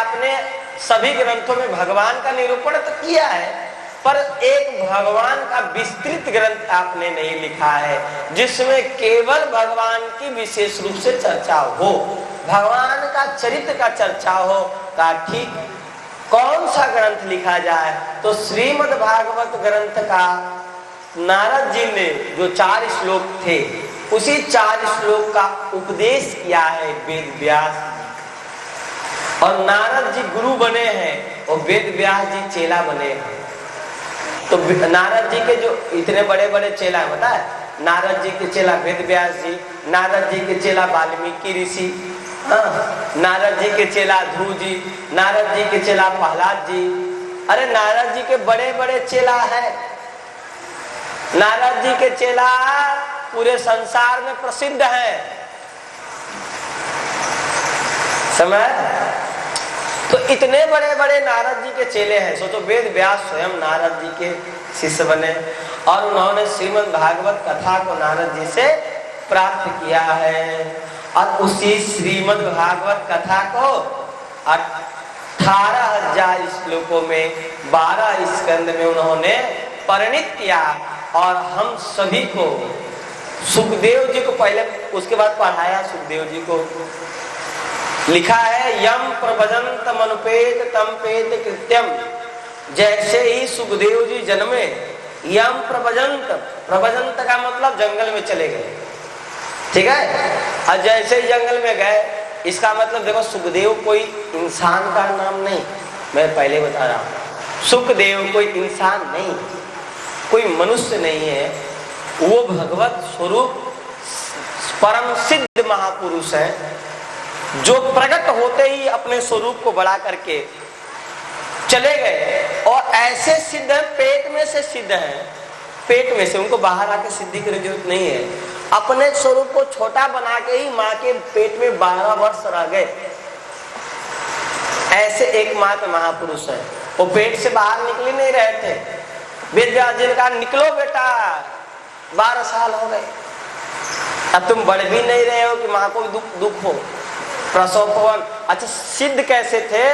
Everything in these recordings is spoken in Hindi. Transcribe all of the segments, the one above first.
आपने सभी ग्रंथों में भगवान का निरूपण तो किया है, पर एक भगवान का विस्तृत ग्रंथ आपने नहीं लिखा है जिसमें केवल भगवान की विशेष रूप से चर्चा हो, भगवान का चरित्र का चर्चा हो। का ठीक कौन सा ग्रंथ लिखा जाए? तो श्रीमद् भागवत ग्रंथ का नारद जी ने जो 4 श्लोक थे, उसी 4 श्लोक का उपदेश किया है वेद व्यास, और नारद जी गुरु बने हैं और वेद व्यास जी चेला बने हैं। तो नारद जी के जो इतने बड़े बड़े चेला है, पता है, नारद जी के चेला वेद व्यास जी, नारद जी के चेला वाल्मीकि ऋषि, नारद जी के चेला ध्रुव जी, नारद जी के चेला प्रहलाद जी। अरे नारद जी के बड़े बड़े चेला है, नारद जी के चेला पूरे संसार में प्रसिद्ध है, समझ। तो इतने बड़े बड़े नारद जी के चेले हैं। सोचो वेद व्यास स्वयं नारद जी के शिष्य बने और उन्होंने श्रीमद् भागवत कथा को नारद जी से प्राप्त किया है, और उसी श्रीमद् भागवत कथा को 18,000 श्लोकों में 12 स्कंद में उन्होंने परिणित किया। और हम सभी को, सुखदेव जी को पहले, उसके बाद पढ़ाया सुखदेव जी को। लिखा है यम प्रभजंत मनुपेत तम पेत कृत्यम, जैसे ही सुखदेव जी जन्मे, यम प्रभजंत, प्रभजंत का मतलब जंगल में चले गए, ठीक है। और जैसे ही जंगल में गए, इसका मतलब देखो सुखदेव कोई इंसान का नाम नहीं, मैं पहले बता रहा हूं, सुखदेव कोई इंसान नहीं, कोई मनुष्य नहीं है, वो भगवत स्वरूप परम सिद्ध महापुरुष है जो प्रकट होते ही अपने स्वरूप को बढ़ा करके चले गए। और ऐसे सिद्ध है, पेट में से सिद्ध है, पेट में से, उनको बाहर आके सिद्धि की जरूरत नहीं है, अपने स्वरूप को छोटा बना के ही माँ के पेट में 12 वर्ष रह गए। ऐसे एकमात्र महापुरुष है, वो पेट से बाहर निकल ही नहीं रहे थे। वेद व्यास जी ने कहा निकलो बेटा, 12 साल हो गए, अब तुम बढ़ भी नहीं रहे हो कि माँ को दुख हो, प्रसव पवन। अच्छा, सिद्ध कैसे थे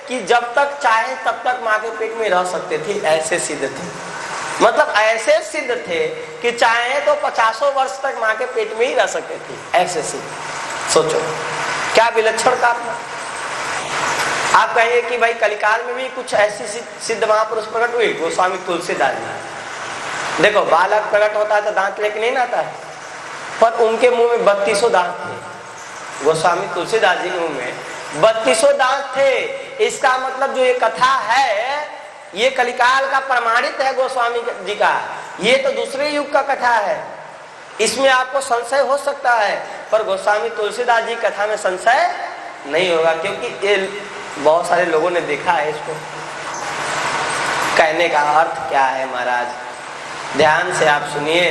कि जब तक चाहे तब तक माँ के पेट में रह सकते थे, ऐसे सिद्ध थे। मतलब ऐसे सिद्ध थे कि चाहे तो 50 वर्ष तक माँ के पेट में ही रह सकते थे, ऐसे सिद्ध। सोचो क्या विलक्षण कार्य। आप कहेंगे कि भाई कलिकाल में भी कुछ ऐसी सिद्ध महापुरुष प्रकट हुए, गोस्वामी तुलसीदास जी। देखो बालक प्रकट होता है तो दांत लेके नहीं आता है, पर उनके मुंह में 32 दांत थे। गोस्वामी तुलसीदास जी के मुंह में 32 दांत थे। इसका मतलब जो ये कथा है, ये कलिकाल का प्रमाणित है गोस्वामी जी का, ये तो दूसरे युग का कथा है, इसमें आपको संशय हो सकता है, पर गोस्वामी तुलसीदास जी कथा में संशय नहीं होगा, क्योंकि ये बहुत सारे लोगों ने देखा है इसको। कहने का अर्थ क्या है महाराज, ध्यान से आप सुनिए।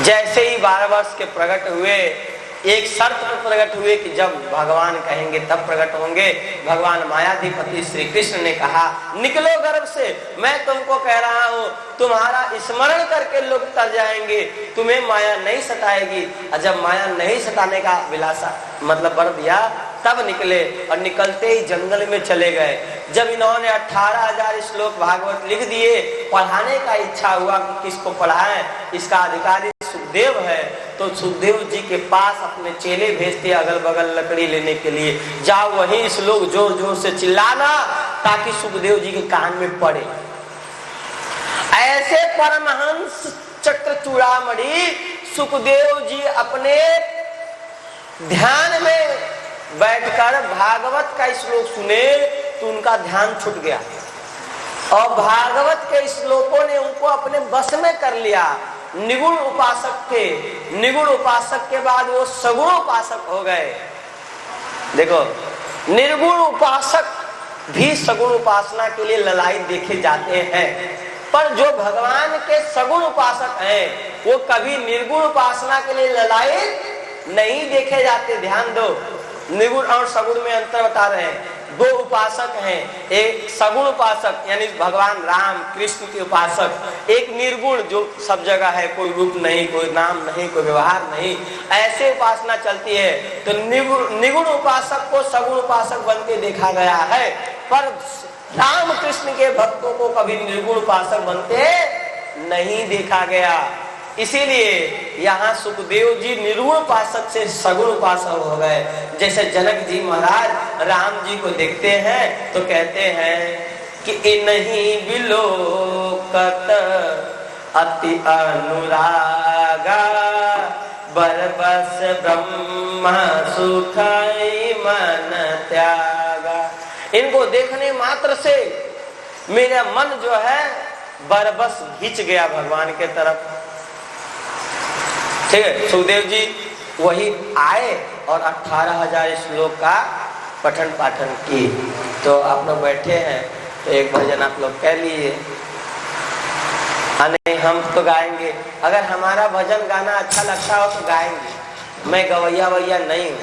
जैसे ही 12 वर्ष के प्रकट हुए, एक शर्त पर प्रकट हुए कि जब भगवान कहेंगे तब प्रकट होंगे। भगवान मायाधिपति श्री कृष्ण ने कहा निकलो गर्भ से, मैं तुमको कह रहा हूँ, तुम्हारा स्मरण करके लोग तर जाएंगे, तुम्हें माया नहीं सताएगी। और जब माया नहीं सताने का विलासा मतलब बर दिया, तब निकले, और निकलते ही जंगल में चले गए। जब इन्होंने 18,000 श्लोक भागवत लिख दिए, पढ़ाने का इच्छा हुआ कि किसको पढ़ाएं, इसका अधिकारी सुखदेव है, तो सुखदेव जी के पास अपने चेले भेजते अगल बगल लकड़ी लेने के लिए, जाओ वहीं श्लोक जोर जोर से चिल्लाना ताकि सुखदेव जी के कान में पड़े। ऐसे परमहंस चक्र चूड़ामणि सुखदेव जी अपने ध्यान में बैठकर भागवत का श्लोक सुने तो उनका ध्यान छूट गया, और भागवत के श्लोकों ने उनको अपने बस में कर लिया। निगुण उपासक थे, निगुण उपासक के बाद वो सगुण उपासक हो गए। देखो निर्गुण उपासक भी सगुण उपासना के लिए ललायत देखे जाते हैं, पर जो भगवान के सगुण उपासक हैं वो कभी निर्गुण उपासना के लिए ललायत नहीं देखे जाते। ध्यान दो, निर्गुण और सगुण में अंतर बता रहे हैं। दो उपासक हैं, एक सगुण उपासक यानी भगवान राम कृष्ण के उपासक, एक निर्गुण जो सब जगह है, कोई रूप नहीं, कोई नाम नहीं, कोई व्यवहार नहीं, ऐसे उपासना चलती है। तो निगुण उपासक को सगुण उपासक बनते देखा गया है, पर राम कृष्ण के भक्तों को कभी निर्गुण उपासक बनते नहीं देखा गया। इसीलिए यहाँ सुखदेव जी निर्गुण उपासक से सगुण उपासक हो गए। जैसे जनक जी महाराज राम जी को देखते हैं तो कहते हैं कि इन्हीं बिलोकत अति अनुरागा, बरबस ब्रह्म सुखाई मन त्यागा। इनको देखने मात्र से मेरा मन जो है बरबस खींच गया भगवान के तरफ। ठीक है, सुखदेव जी वही आए और 18,000 श्लोक का पठन पाठन की। तो आप लोग बैठे हैं तो एक भजन आप लोग कह लीजिए। नहीं, हम तो गाएंगे, अगर हमारा भजन गाना अच्छा लगता हो तो गाएंगे। मैं गवैया वैया नहीं हूँ,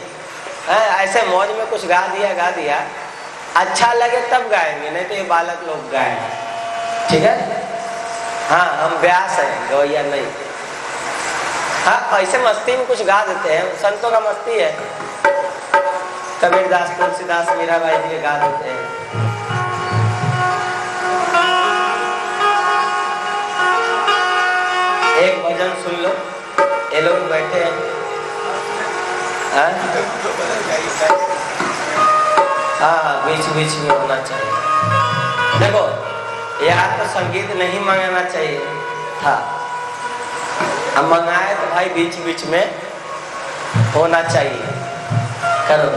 ऐसे मौज में कुछ गा दिया, अच्छा लगे तब गाएंगे, नहीं तो ये बालक लोग गाएंगे। ठीक है, हाँ हम व्यास हैं, गवैया नहीं। हाँ ऐसे मस्ती में कुछ गा देते हैं, संतों का मस्ती है, कबीरदास तुलसीदास मीराबाई जी गा देते हैं। एक भजन सुन लो, ये लोग बैठे हैं। हाँ बीच बीच में होना चाहिए। देखो यार तो संगीत नहीं मंगाना चाहिए था, हम मंगाए तो भाई बीच बीच में होना चाहिए। करो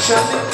Shut